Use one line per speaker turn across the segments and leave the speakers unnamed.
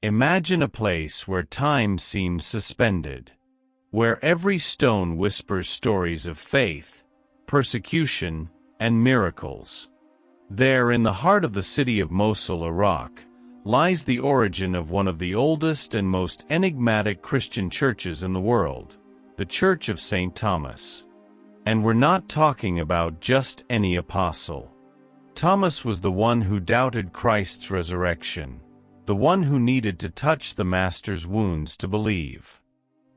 Imagine a place where time seems suspended, where every stone whispers stories of faith, persecution, and miracles. There, in the heart of the city of Mosul, Iraq, lies the origin of one of the oldest and most enigmatic Christian churches in the world, the Church of St. Thomas. And we're not talking about just any apostle. Thomas was the one who doubted Christ's resurrection, the one who needed to touch the Master's wounds to believe.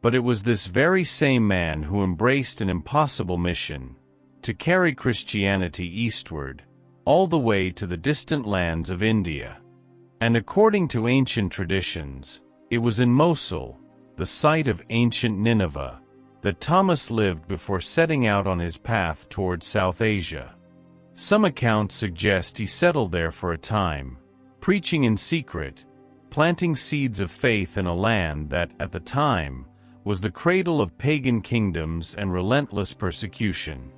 But it was this very same man who embraced an impossible mission, to carry Christianity eastward, all the way to the distant lands of India. And according to ancient traditions, it was in Mosul, the site of ancient Nineveh, that Thomas lived before setting out on his path towards South Asia. Some accounts suggest he settled there for a time, preaching in secret, planting seeds of faith in a land that, at the time, was the cradle of pagan kingdoms and relentless persecution.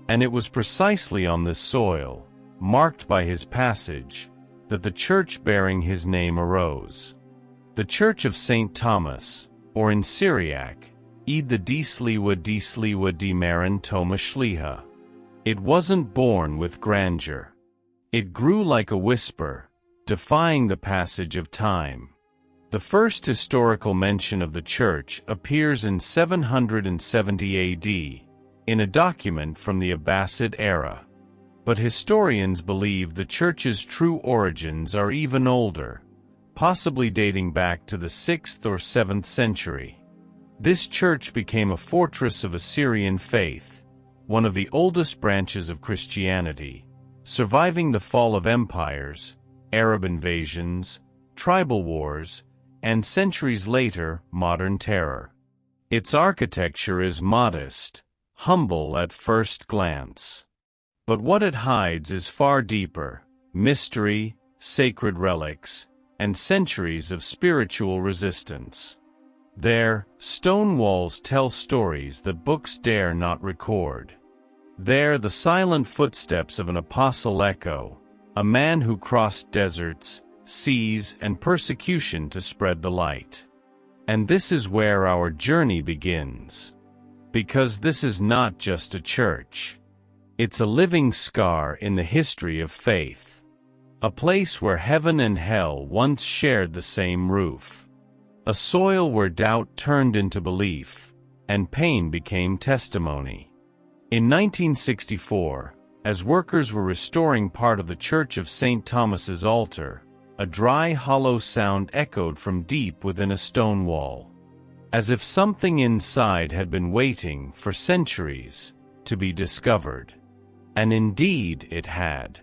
And it was precisely on this soil, marked by his passage, that the church bearing his name arose. The Church of St. Thomas, or in Syriac, Id the Disliwa di Marin Toma Shliha. It wasn't born with grandeur. It grew like a whisper, defying the passage of time. The first historical mention of the church appears in 770 AD, in a document from the Abbasid era. But historians believe the church's true origins are even older, possibly dating back to the 6th or 7th century. This church became a fortress of Assyrian faith, one of the oldest branches of Christianity, surviving the fall of empires, Arab invasions, tribal wars, and centuries later, modern terror. Its architecture is modest, humble at first glance. But what it hides is far deeper: mystery, sacred relics, and centuries of spiritual resistance. There, stone walls tell stories that books dare not record. There, the silent footsteps of an apostle echo, a man who crossed deserts, seas, and persecution to spread the light. And this is where our journey begins. Because this is not just a church. It's a living scar in the history of faith. A place where heaven and hell once shared the same roof. A soil where doubt turned into belief, and pain became testimony. In 1964, as workers were restoring part of the Church of St. Thomas's altar, a dry, hollow sound echoed from deep within a stone wall, as if something inside had been waiting for centuries to be discovered. And indeed it had.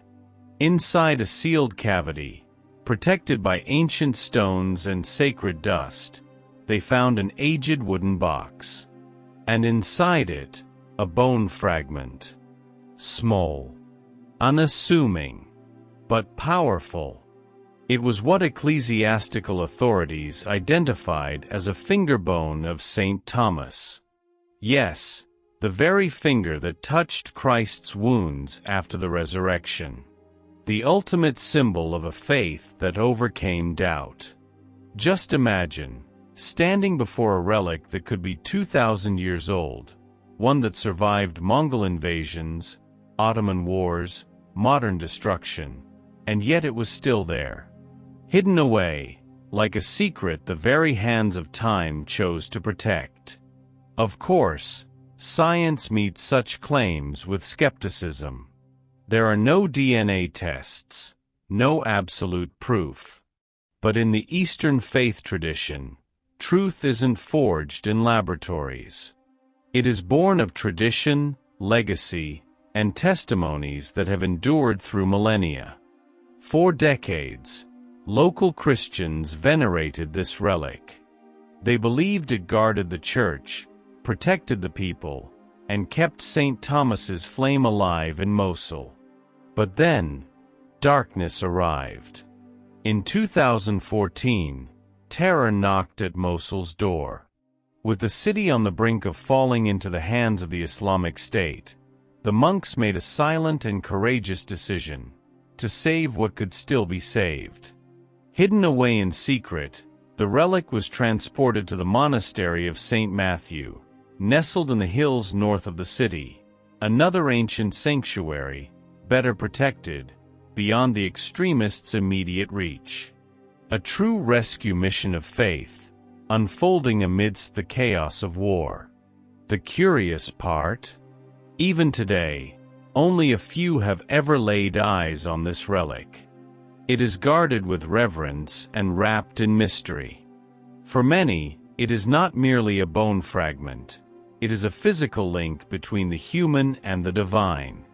Inside a sealed cavity, protected by ancient stones and sacred dust, they found an aged wooden box. And inside it, a bone fragment. Small, unassuming, but powerful. It was what ecclesiastical authorities identified as a finger bone of St. Thomas. Yes, the very finger that touched Christ's wounds after the resurrection. The ultimate symbol of a faith that overcame doubt. Just imagine, standing before a relic that could be 2,000 years old, one that survived Mongol invasions, Ottoman wars, modern destruction, and yet it was still there. Hidden away, like a secret the very hands of time chose to protect. Of course, science meets such claims with skepticism. There are no DNA tests, no absolute proof. But in the Eastern faith tradition, truth isn't forged in laboratories. It is born of tradition, legacy, and testimonies that have endured through millennia. For decades, local Christians venerated this relic. They believed it guarded the church, protected the people, and kept St. Thomas's flame alive in Mosul. But then, darkness arrived. In 2014, terror knocked at Mosul's door. With the city on the brink of falling into the hands of the Islamic State, the monks made a silent and courageous decision to save what could still be saved. Hidden away in secret, The relic was transported to the monastery of St. Matthew, nestled in the hills north of the city, another ancient sanctuary, better protected, beyond the extremists' immediate reach. A true rescue mission of faith, unfolding amidst the chaos of war. The curious part? Even today, only a few have ever laid eyes on this relic. It is guarded with reverence and wrapped in mystery. For many, it is not merely a bone fragment. It is a physical link between the human and the divine.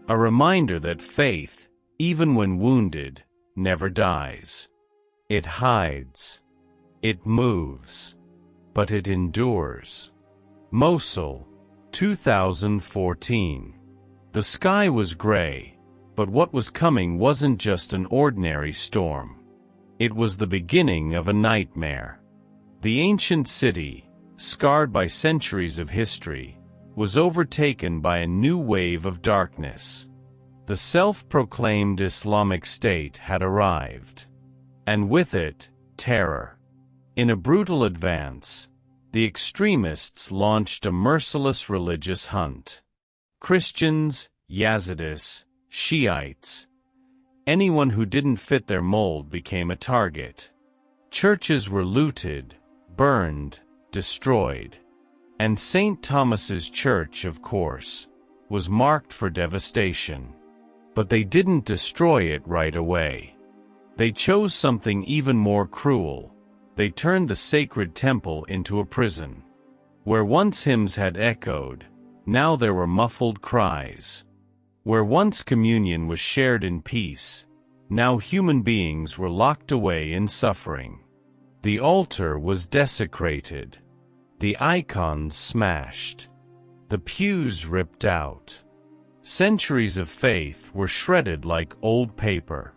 A reminder that faith, even when wounded, never dies. It hides. It moves. But it endures. Mosul, 2014. The sky was gray, but what was coming wasn't just an ordinary storm. It was the beginning of a nightmare. The ancient city, scarred by centuries of history, was overtaken by a new wave of darkness. The self-proclaimed Islamic State had arrived. And with it, terror. In a brutal advance, the extremists launched a merciless religious hunt. Christians, Yazidis, Shiites, anyone who didn't fit their mold became a target. Churches were looted, burned, destroyed. And St. Thomas's Church, of course, was marked for devastation. But they didn't destroy it right away. They chose something even more cruel. They turned the sacred temple into a prison. Where once hymns had echoed, now there were muffled cries. Where once communion was shared in peace, now human beings were locked away in suffering. The altar was desecrated. The icons smashed. The pews ripped out. Centuries of faith were shredded like old paper.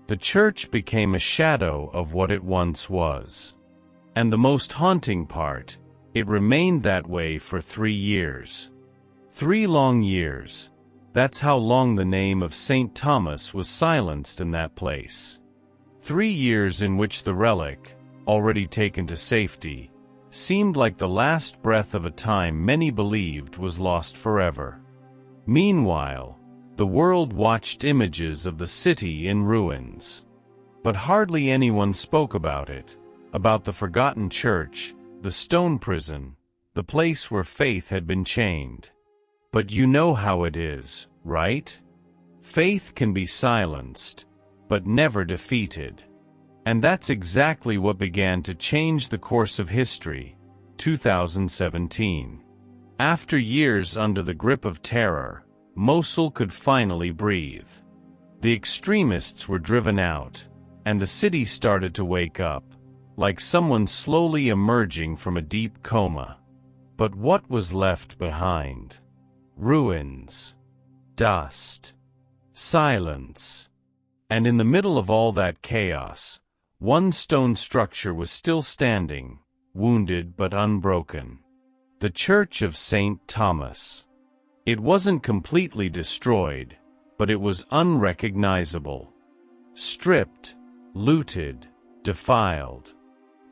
The church became a shadow of what it once was. And the most haunting part, it remained that way for 3 years. 3 long years. That's how long the name of St. Thomas was silenced in that place. 3 years in which the relic, already taken to safety, seemed like the last breath of a time many believed was lost forever. Meanwhile, the world watched images of the city in ruins. But hardly anyone spoke about it, about the forgotten church, the stone prison, the place where faith had been chained. But you know how it is, right? Faith can be silenced, but never defeated. And that's exactly what began to change the course of history, 2017. After years under the grip of terror, Mosul could finally breathe. The extremists were driven out, and the city started to wake up, like someone slowly emerging from a deep coma. But what was left behind? Ruins. Dust. Silence. And in the middle of all that chaos, one stone structure was still standing, wounded but unbroken. The Church of St. Thomas. It wasn't completely destroyed, but it was unrecognizable. Stripped, looted, defiled.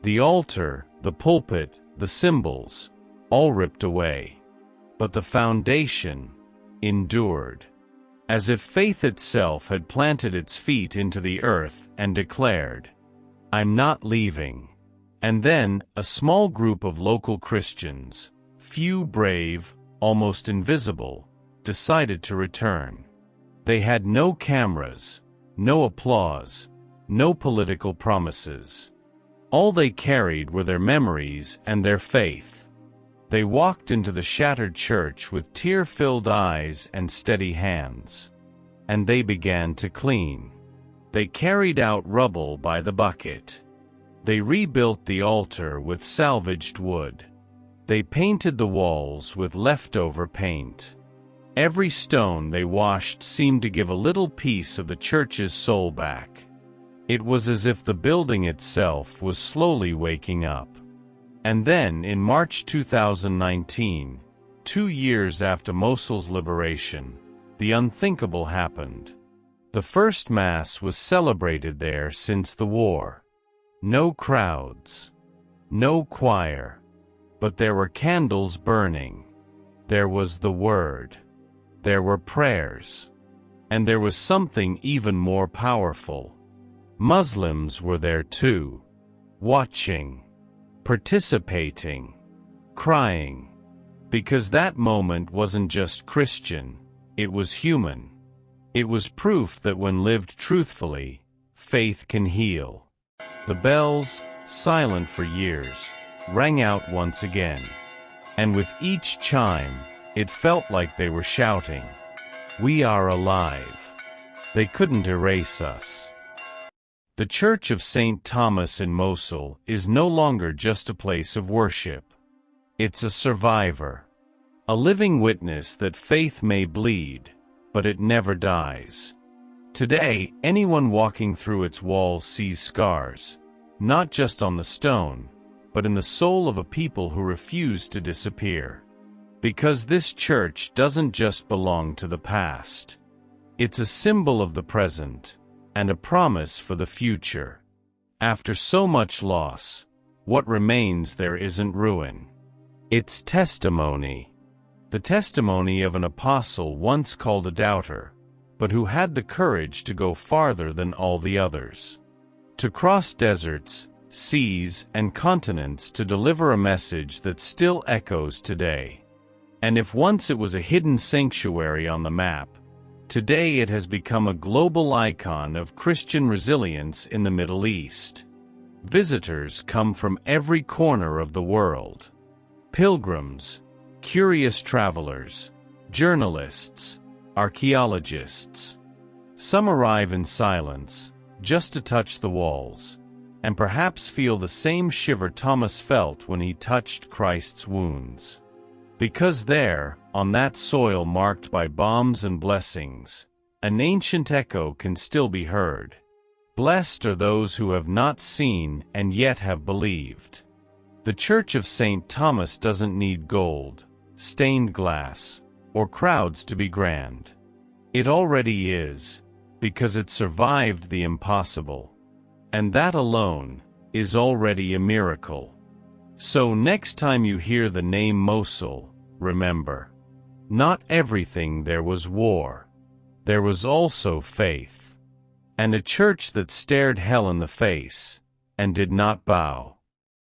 The altar, the pulpit, the symbols, all ripped away. But the foundation endured. As if faith itself had planted its feet into the earth and declared, "I'm not leaving." And then, a small group of local Christians, few brave, almost invisible, decided to return. They had no cameras, no applause, no political promises. All they carried were their memories and their faith. They walked into the shattered church with tear-filled eyes and steady hands. And they began to clean. They carried out rubble by the bucket. They rebuilt the altar with salvaged wood. They painted the walls with leftover paint. Every stone they washed seemed to give a little piece of the church's soul back. It was as if the building itself was slowly waking up. And then, in March 2019, 2 years after Mosul's liberation, the unthinkable happened. The first Mass was celebrated there since the war. No crowds. No choir. But there were candles burning. There was the Word. There were prayers. And there was something even more powerful. Muslims were there too. Watching. Participating. Crying. Because that moment wasn't just Christian, it was human. It was proof that when lived truthfully, faith can heal. The bells, silent for years, rang out once again. And with each chime, it felt like they were shouting, "We are alive." They couldn't erase us. The Church of St. Thomas in Mosul is no longer just a place of worship. It's a survivor. A living witness that faith may bleed, but it never dies. Today, anyone walking through its walls sees scars, not just on the stone, but in the soul of a people who refuse to disappear. Because this church doesn't just belong to the past. It's a symbol of the present, and a promise for the future. After so much loss, what remains there isn't ruin. It's testimony. The testimony of an apostle once called a doubter, but who had the courage to go farther than all the others. To cross deserts, seas, and continents to deliver a message that still echoes today. And if once it was a hidden sanctuary on the map, today it has become a global icon of Christian resilience in the Middle East. Visitors come from every corner of the world. Pilgrims, curious travelers, journalists, archaeologists. Some arrive in silence, just to touch the walls, and perhaps feel the same shiver Thomas felt when he touched Christ's wounds. Because there, on that soil marked by bombs and blessings, an ancient echo can still be heard. Blessed are those who have not seen and yet have believed. The Church of St. Thomas doesn't need gold, stained glass, or crowds to be grand. It already is, because it survived the impossible. And that alone is already a miracle. So next time you hear the name Mosul, remember, not everything there was war. There was also faith. And a church that stared hell in the face, and did not bow.